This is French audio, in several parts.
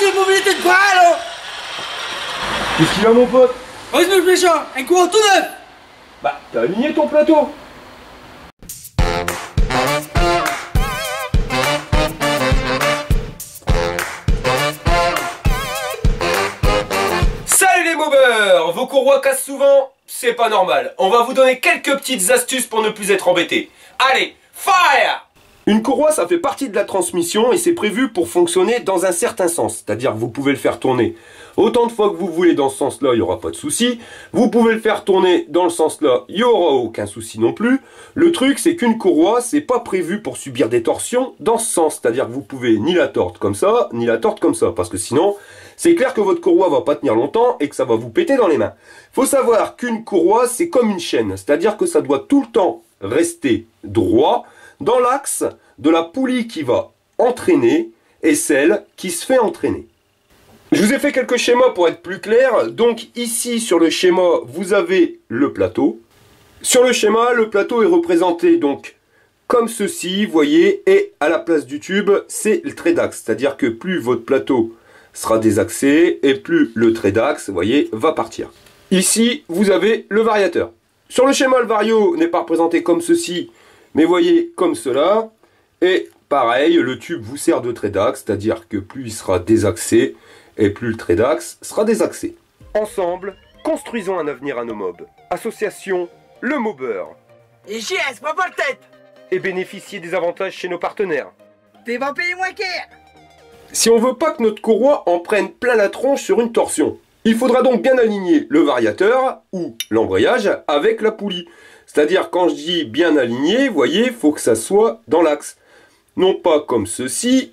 la mobilité de quoi alors? Qu'est-ce qu'il a mon pote? Oh, c'est méchant, un courant tout neuf. Bah, t'as aligné ton plateau. Salut les mobeurs! Vos courroies cassent souvent? C'est pas normal. On va vous donner quelques petites astuces pour ne plus être embêtés. Allez, fire! Une courroie, ça fait partie de la transmission et c'est prévu pour fonctionner dans un certain sens. C'est-à-dire que vous pouvez le faire tourner autant de fois que vous voulez dans ce sens-là, il n'y aura pas de souci. Vous pouvez le faire tourner dans le sens-là, il n'y aura aucun souci non plus. Le truc, c'est qu'une courroie, c'est pas prévu pour subir des torsions dans ce sens. C'est-à-dire que vous pouvez ni la tordre comme ça, ni la tordre comme ça. Parce que sinon, c'est clair que votre courroie va pas tenir longtemps et que ça va vous péter dans les mains. Faut savoir qu'une courroie, c'est comme une chaîne. C'est-à-dire que ça doit tout le temps rester droit dans l'axe de la poulie qui va entraîner et celle qui se fait entraîner. Je vous ai fait quelques schémas pour être plus clair. Donc ici sur le schéma, vous avez le plateau. Sur le schéma, le plateau est représenté donc comme ceci, vous voyez, et à la place du tube, c'est le trait d'axe. C'est-à-dire que plus votre plateau sera désaxé et plus le trait d'axe, vous voyez, va partir. Ici, vous avez le variateur. Sur le schéma, le vario n'est pas représenté comme ceci, mais vous voyez, comme cela. Et pareil, le tube vous sert de trait d'axe, c'est-à-dire que plus il sera désaxé, et plus le trait d'axe sera désaxé. Ensemble, construisons un avenir à nos mobs. Association Le Mobeur. Et JS, pas le tête. Et bénéficier des avantages chez nos partenaires. T'es pas payé moins qu'hier. Si on veut pas que notre courroie en prenne plein la tronche sur une torsion, il faudra donc bien aligner le variateur ou l'embrayage avec la poulie. C'est-à-dire, quand je dis bien aligné, vous voyez, il faut que ça soit dans l'axe. Non pas comme ceci,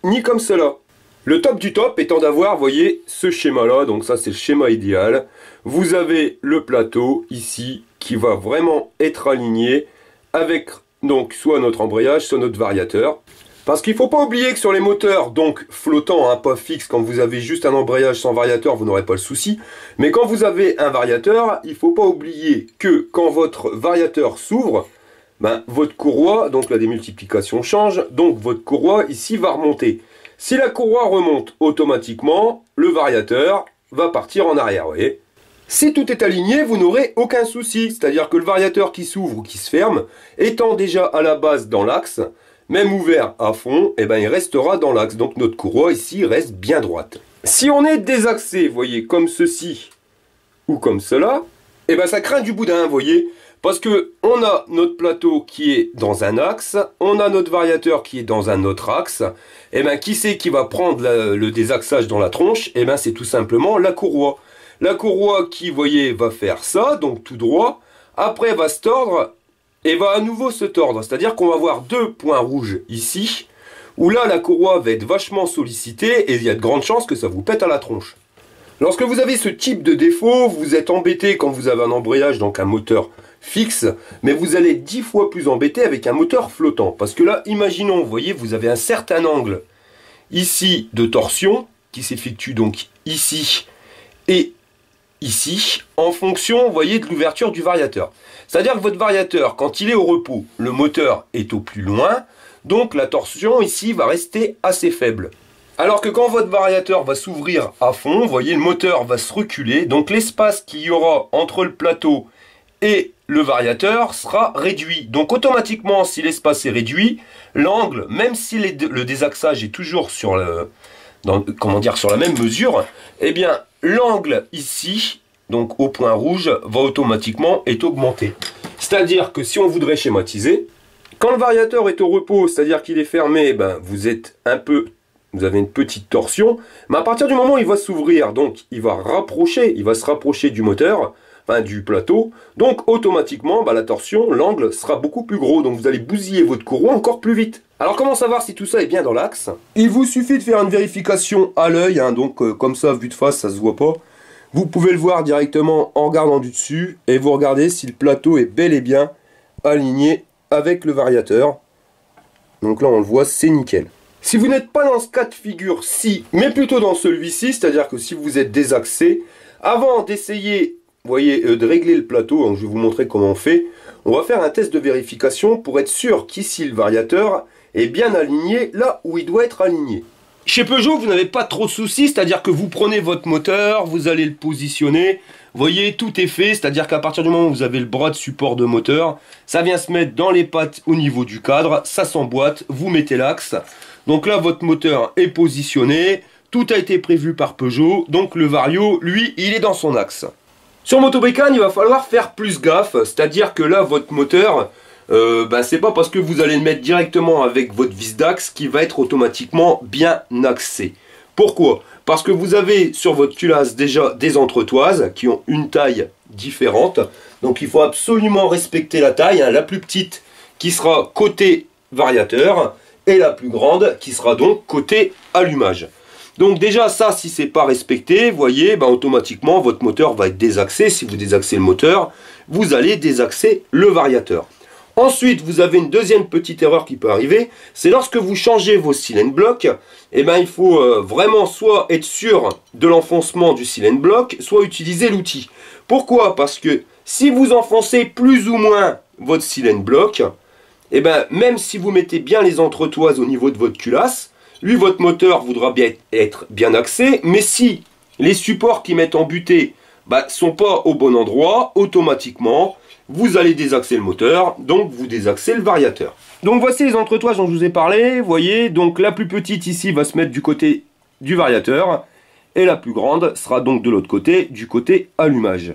ni comme cela. Le top du top étant d'avoir, vous voyez, ce schéma-là. Donc ça, c'est le schéma idéal. Vous avez le plateau ici qui va vraiment être aligné avec donc soit notre embrayage, soit notre variateur. Parce qu'il ne faut pas oublier que sur les moteurs donc flottants, pas fixes, quand vous avez juste un embrayage sans variateur, vous n'aurez pas le souci. Mais quand vous avez un variateur, il ne faut pas oublier que quand votre variateur s'ouvre, votre courroie, donc la démultiplication change, donc votre courroie ici va remonter. Si la courroie remonte automatiquement, le variateur va partir en arrière, vous voyez. Si tout est aligné, vous n'aurez aucun souci. C'est-à-dire que le variateur qui s'ouvre ou qui se ferme, étant déjà à la base dans l'axe, même ouvert à fond, il restera dans l'axe. Donc notre courroie ici reste bien droite. Si on est désaxé, vous voyez, comme ceci ou comme cela, ça craint du boudin, vous voyez. Parce que on a notre plateau qui est dans un axe, on a notre variateur qui est dans un autre axe. Qui c'est qui va prendre le désaxage dans la tronche? C'est tout simplement la courroie. La courroie qui, vous voyez, va faire ça, donc tout droit. Après, va se tordre et va à nouveau se tordre. C'est-à-dire qu'on va avoir deux points rouges ici, où là, la courroie va être vachement sollicitée et il y a de grandes chances que ça vous pète à la tronche. Lorsque vous avez ce type de défaut, vous êtes embêté quand vous avez un embrayage, donc un moteur fixe, mais vous allez 10 fois plus embêté avec un moteur flottant. Parce que là, imaginons, vous voyez, vous avez un certain angle ici de torsion, qui s'effectue donc ici et ici, en fonction, vous voyez, de l'ouverture du variateur. C'est-à-dire que votre variateur, quand il est au repos, le moteur est au plus loin, donc la torsion ici va rester assez faible. Alors que quand votre variateur va s'ouvrir à fond, vous voyez, le moteur va se reculer, donc l'espace qu'il y aura entre le plateau et le variateur sera réduit. Donc automatiquement, si l'espace est réduit, l'angle, même si le désaxage est toujours sur sur la même mesure, l'angle ici, donc au point rouge, va automatiquement être augmenté. C'est-à-dire que si on voudrait schématiser, quand le variateur est au repos, c'est-à-dire qu'il est fermé, vous avez une petite torsion, mais à partir du moment où il va s'ouvrir, donc il va se rapprocher du moteur, du plateau, donc automatiquement la torsion, l'angle sera beaucoup plus gros, donc vous allez bousiller votre courroie encore plus vite. Alors comment savoir si tout ça est bien dans l'axe? Il vous suffit de faire une vérification à l'œil, donc comme ça, vu de face, ça se voit pas. Vous pouvez le voir directement en regardant du dessus, et vous regardez si le plateau est bel et bien aligné avec le variateur. Donc là on le voit, c'est nickel. Si vous n'êtes pas dans ce cas de figure-ci, mais plutôt dans celui-ci, c'est-à-dire que si vous êtes désaxé, avant d'essayer, vous voyez, de régler le plateau, je vais vous montrer comment on fait, on va faire un test de vérification pour être sûr qu'ici le variateur est bien aligné là où il doit être aligné. Chez Peugeot, vous n'avez pas trop de soucis, c'est-à-dire que vous prenez votre moteur, vous allez le positionner, vous voyez, tout est fait, c'est-à-dire qu'à partir du moment où vous avez le bras de support de moteur, ça vient se mettre dans les pattes au niveau du cadre, ça s'emboîte, vous mettez l'axe. Donc là, votre moteur est positionné, tout a été prévu par Peugeot, donc le Vario, lui, il est dans son axe. Sur Motobécane, il va falloir faire plus gaffe, c'est-à-dire que là, votre moteur, c'est pas parce que vous allez le mettre directement avec votre vis d'axe qu'il va être automatiquement bien axé. Pourquoi? Parce que vous avez sur votre culasse déjà des entretoises qui ont une taille différente. Donc il faut absolument respecter la taille, hein, la plus petite qui sera côté variateur et la plus grande qui sera donc côté allumage. Donc déjà ça, si c'est pas respecté, vous voyez, automatiquement votre moteur va être désaxé. Si vous désaxez le moteur, vous allez désaxer le variateur. Ensuite, vous avez une deuxième petite erreur qui peut arriver, c'est lorsque vous changez vos cylindres blocs, il faut vraiment soit être sûr de l'enfoncement du cylindre bloc, soit utiliser l'outil. Pourquoi? Parce que si vous enfoncez plus ou moins votre cylindre bloc, même si vous mettez bien les entretoises au niveau de votre culasse, lui, votre moteur voudra bien être bien axé, mais si les supports qui mettent en butée sont pas au bon endroit, automatiquement, vous allez désaxer le moteur, donc vous désaxez le variateur. Donc voici les entretoises dont je vous ai parlé, vous voyez, donc la plus petite ici va se mettre du côté du variateur, et la plus grande sera donc de l'autre côté, du côté allumage.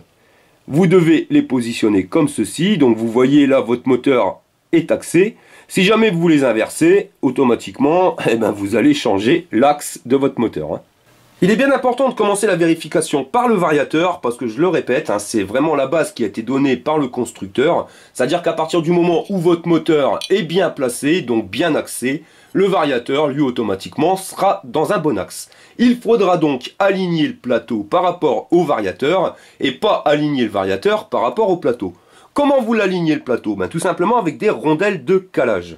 Vous devez les positionner comme ceci, donc vous voyez là votre moteur est axé. Si jamais vous les inversez, automatiquement, vous allez changer l'axe de votre moteur. Il est bien important de commencer la vérification par le variateur parce que je le répète, c'est vraiment la base qui a été donnée par le constructeur. C'est-à-dire qu'à partir du moment où votre moteur est bien placé, donc bien axé, le variateur, lui, automatiquement, sera dans un bon axe. Il faudra donc aligner le plateau par rapport au variateur et pas aligner le variateur par rapport au plateau. Comment vous l'alignez le plateau? Tout simplement avec des rondelles de calage.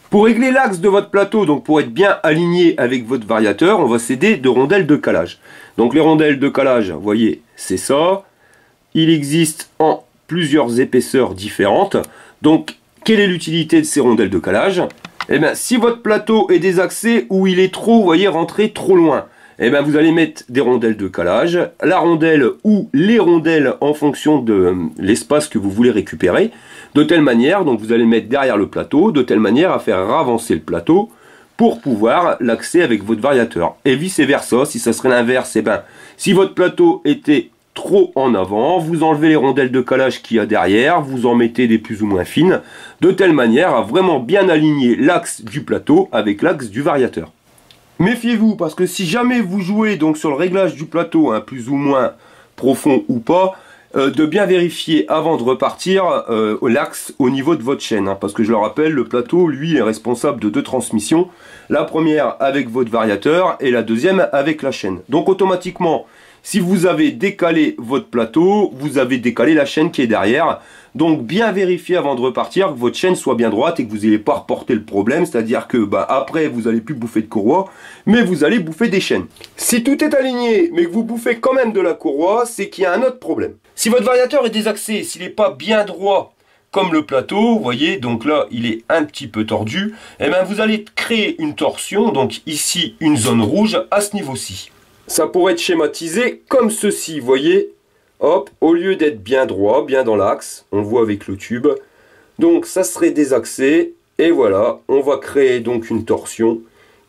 Pour régler l'axe de votre plateau, donc pour être bien aligné avec votre variateur, on va s'aider de rondelles de calage. Donc les rondelles de calage, vous voyez, c'est ça. Il existe en plusieurs épaisseurs différentes. Donc, quelle est l'utilité de ces rondelles de calage? Si votre plateau est désaxé ou il est trop, vous voyez, rentré trop loin, vous allez mettre des rondelles de calage, la rondelle ou les rondelles en fonction de l'espace que vous voulez récupérer, de telle manière, donc vous allez le mettre derrière le plateau, de telle manière à faire avancer le plateau pour pouvoir l'axer avec votre variateur. Et vice versa, si ça serait l'inverse, si votre plateau était trop en avant, vous enlevez les rondelles de calage qu'il y a derrière, vous en mettez des plus ou moins fines, de telle manière à vraiment bien aligner l'axe du plateau avec l'axe du variateur. Méfiez-vous, parce que si jamais vous jouez donc sur le réglage du plateau, plus ou moins profond ou pas, de bien vérifier avant de repartir l'axe au niveau de votre chaîne. Parce que je le rappelle, le plateau, lui, est responsable de deux transmissions. La première avec votre variateur et la deuxième avec la chaîne. Donc automatiquement, si vous avez décalé votre plateau, vous avez décalé la chaîne qui est derrière. Donc bien vérifier avant de repartir que votre chaîne soit bien droite et que vous n'ayez pas reporté le problème. C'est-à-dire que après vous n'allez plus bouffer de courroie, mais vous allez bouffer des chaînes. Si tout est aligné mais que vous bouffez quand même de la courroie, c'est qu'il y a un autre problème. Si votre variateur est désaxé, s'il n'est pas bien droit comme le plateau, vous voyez, donc là il est un petit peu tordu, vous allez créer une torsion, donc ici une zone rouge à ce niveau-ci. Ça pourrait être schématisé comme ceci, vous voyez. Hop, au lieu d'être bien droit, bien dans l'axe, on voit avec le tube. Donc ça serait désaxé, et voilà, on va créer donc une torsion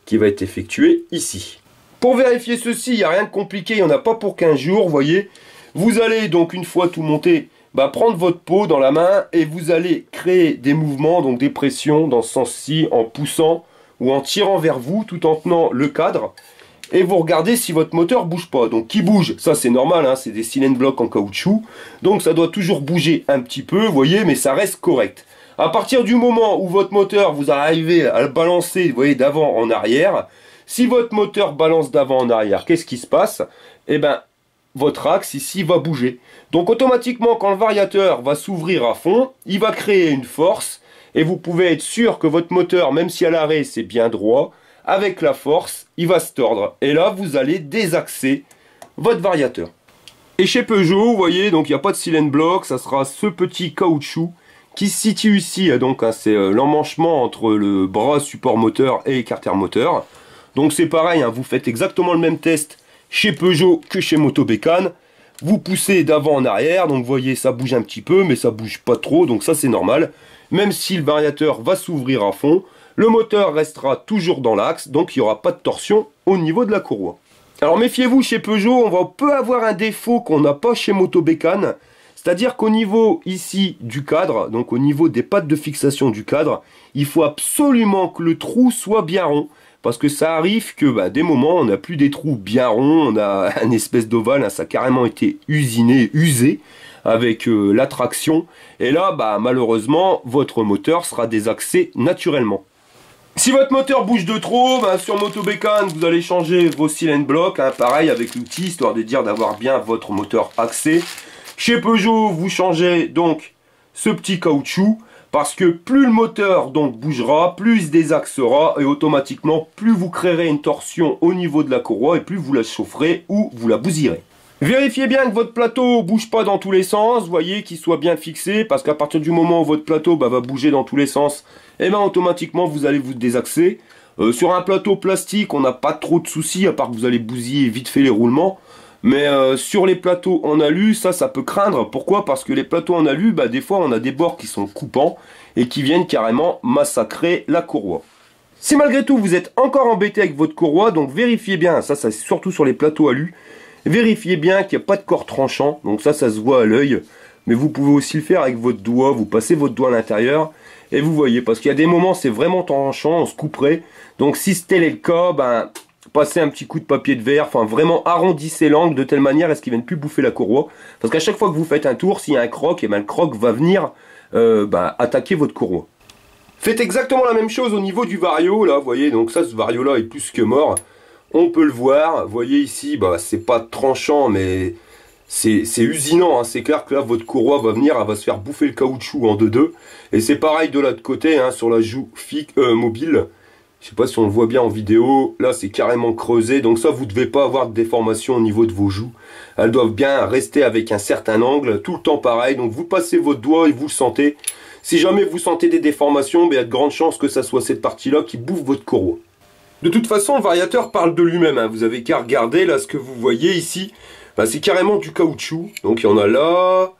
qui va être effectuée ici. Pour vérifier ceci, il n'y a rien de compliqué, il n'y en a pas pour 15 jours, vous voyez. Vous allez donc, une fois tout monté, prendre votre pot dans la main et vous allez créer des mouvements, donc des pressions dans ce sens-ci, en poussant ou en tirant vers vous, tout en tenant le cadre. Et vous regardez si votre moteur bouge pas. Donc qui bouge, ça c'est normal, c'est des cylindres blocs en caoutchouc. Donc ça doit toujours bouger un petit peu, vous voyez, mais ça reste correct. À partir du moment où votre moteur, vous arrivez à le balancer, vous voyez, d'avant en arrière, si votre moteur balance d'avant en arrière, qu'est-ce qui se passe? Votre axe ici va bouger. Donc automatiquement, quand le variateur va s'ouvrir à fond, il va créer une force. Et vous pouvez être sûr que votre moteur, même si à l'arrêt c'est bien droit, avec la force, il va se tordre. Et là, vous allez désaxer votre variateur. Et chez Peugeot, vous voyez, donc il n'y a pas de cylindre bloc, ça sera ce petit caoutchouc qui se situe ici, donc hein, c'est l'emmanchement entre le bras support moteur et écarter moteur. Donc c'est pareil, hein, vous faites exactement le même test chez Peugeot que chez Motobécane. Vous poussez d'avant en arrière, donc vous voyez ça bouge un petit peu, mais ça bouge pas trop, donc ça c'est normal. Même si le variateur va s'ouvrir à fond, le moteur restera toujours dans l'axe, donc il n'y aura pas de torsion au niveau de la courroie. Alors méfiez-vous, chez Peugeot, on peut avoir un défaut qu'on n'a pas chez Motobécane. C'est-à-dire qu'au niveau ici du cadre, donc au niveau des pattes de fixation du cadre, il faut absolument que le trou soit bien rond. Parce que ça arrive que des moments, on n'a plus des trous bien ronds, on a un espèce d'ovale, hein, ça a carrément été usiné, usé avec la traction. Et là, malheureusement, votre moteur sera désaxé naturellement. Si votre moteur bouge de trop, sur Motobécane, vous allez changer vos cylindres blocs, hein, pareil avec l'outil, histoire de dire d'avoir bien votre moteur axé. Chez Peugeot, vous changez donc ce petit caoutchouc, parce que plus le moteur donc bougera, plus il se désaxera, et automatiquement, plus vous créerez une torsion au niveau de la courroie, et plus vous la chaufferez ou vous la bousillerez. Vérifiez bien que votre plateau ne bouge pas dans tous les sens, voyez qu'il soit bien fixé, parce qu'à partir du moment où votre plateau va bouger dans tous les sens, automatiquement vous allez vous désaxer. Sur un plateau plastique, on n'a pas trop de soucis, à part que vous allez bousiller vite fait les roulements. Mais sur les plateaux en alu, ça peut craindre. Pourquoi? Parce que les plateaux en alu, des fois on a des bords qui sont coupants et qui viennent carrément massacrer la courroie. Si malgré tout vous êtes encore embêté avec votre courroie, donc vérifiez bien, ça c'est surtout sur les plateaux alu, vérifiez bien qu'il n'y a pas de corps tranchant, donc ça se voit à l'œil. Mais vous pouvez aussi le faire avec votre doigt, vous passez votre doigt à l'intérieur et vous voyez, parce qu'il y a des moments c'est vraiment tranchant, on se couperait. Donc si tel est le cas, passez un petit coup de papier de verre, enfin vraiment arrondissez l'angle de telle manière à ce qu'il ne vienne plus bouffer la courroie. Parce qu'à chaque fois que vous faites un tour, s'il y a un croc, le croc va venir attaquer votre courroie. Faites exactement la même chose au niveau du vario, là, vous voyez, donc ça, ce vario là est plus que mort. On peut le voir, vous voyez ici, c'est pas tranchant, mais c'est usinant, hein. C'est clair que là, votre courroie va venir, elle va se faire bouffer le caoutchouc en deux. Et c'est pareil de l'autre côté, hein, sur la joue mobile. Je sais pas si on le voit bien en vidéo, là c'est carrément creusé, donc ça vous ne devez pas avoir de déformation au niveau de vos joues. Elles doivent bien rester avec un certain angle, tout le temps pareil, donc vous passez votre doigt et vous le sentez. Si jamais vous sentez des déformations, il y a de grandes chances que ça soit cette partie-là qui bouffe votre courroie. De toute façon, le variateur parle de lui-même, hein. Vous avez qu'à regarder, là ce que vous voyez ici, c'est carrément du caoutchouc. Donc il y en a là,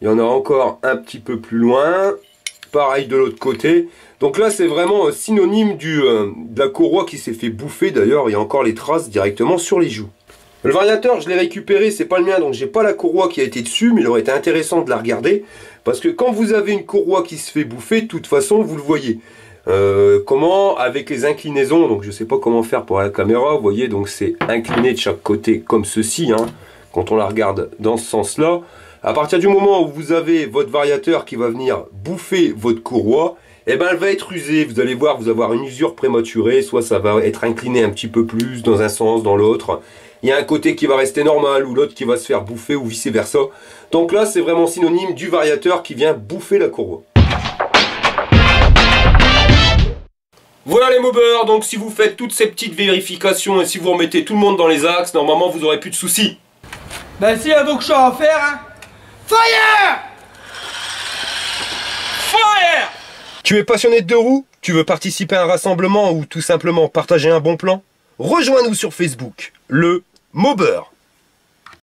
il y en a encore un petit peu plus loin, pareil de l'autre côté. Donc là c'est vraiment synonyme de la courroie qui s'est fait bouffer. D'ailleurs il y a encore les traces directement sur les joues. Le variateur je l'ai récupéré, c'est pas le mien, donc j'ai pas la courroie qui a été dessus, mais il aurait été intéressant de la regarder. Parce que quand vous avez une courroie qui se fait bouffer, de toute façon vous le voyez. Comment? Avec les inclinaisons, donc je sais pas comment faire pour la caméra, vous voyez, donc c'est incliné de chaque côté comme ceci, hein, quand on la regarde dans ce sens là. À partir du moment où vous avez votre variateur qui va venir bouffer votre courroie, elle va être usée. Vous allez voir, vous avoir une usure prématurée, soit ça va être incliné un petit peu plus dans un sens, dans l'autre. Il y a un côté qui va rester normal ou l'autre qui va se faire bouffer ou vice versa. Donc là, c'est vraiment synonyme du variateur qui vient bouffer la courroie. Voilà les mobbers, donc si vous faites toutes ces petites vérifications et si vous remettez tout le monde dans les axes, normalement vous n'aurez plus de soucis. S'il y a donc chose à faire, hein. Fire! Fire! Tu es passionné de deux roues? Tu veux participer à un rassemblement ou tout simplement partager un bon plan? Rejoins-nous sur Facebook, le Mobber.